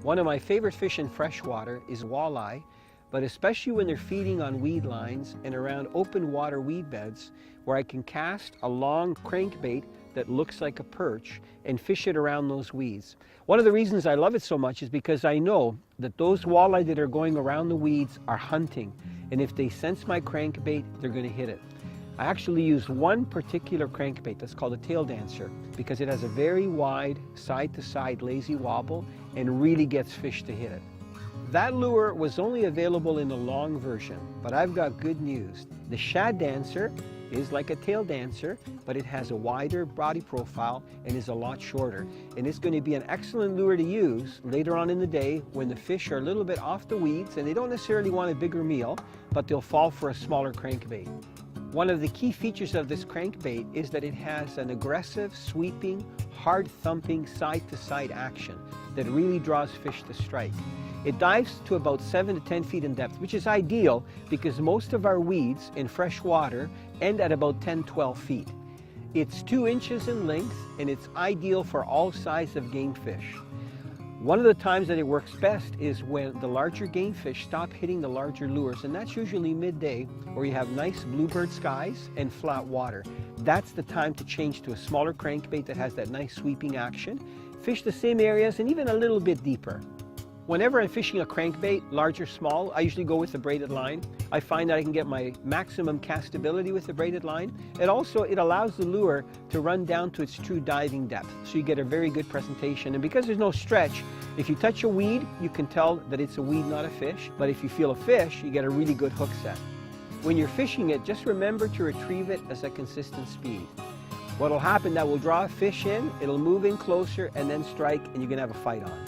One of my favorite fish in freshwater is walleye, but especially when they're feeding on weed lines and around open water weed beds where I can cast a long crankbait that looks like a perch and fish it around those weeds. One of the reasons I love it so much is because I know that those walleye that are going around the weeds are hunting, and if they sense my crankbait, they're going to hit it. I actually use one particular crankbait that's called a tail dancer because it has a very wide side-to-side lazy wobble and really gets fish to hit it. That lure was only available in the long version, but I've got good news. The Shad Dancer is like a tail dancer, but it has a wider body profile and is a lot shorter. And it's going to be an excellent lure to use later on in the day when the fish are a little bit off the weeds and they don't necessarily want a bigger meal, but they'll fall for a smaller crankbait. One of the key features of this crankbait is that it has an aggressive, sweeping, hard-thumping side-to-side action that really draws fish to strike. It dives to about 7 to 10 feet in depth, which is ideal because most of our weeds in fresh water end at about 10-12 feet. It's 2 inches in length and it's ideal for all sizes of game fish. One of the times that it works best is when the larger game fish stop hitting the larger lures, and that's usually midday where you have nice bluebird skies and flat water. That's the time to change to a smaller crankbait that has that nice sweeping action. Fish the same areas and even a little bit deeper. Whenever I'm fishing a crankbait, large or small, I usually go with the braided line. I find that I can get my maximum castability with the braided line. It allows the lure to run down to its true diving depth, so you get a very good presentation. And because there's no stretch, if you touch a weed, you can tell that it's a weed, not a fish. But if you feel a fish, you get a really good hook set. When you're fishing it, just remember to retrieve it at a consistent speed. What'll happen, that will draw a fish in, it'll move in closer and then strike, and you can have a fight on.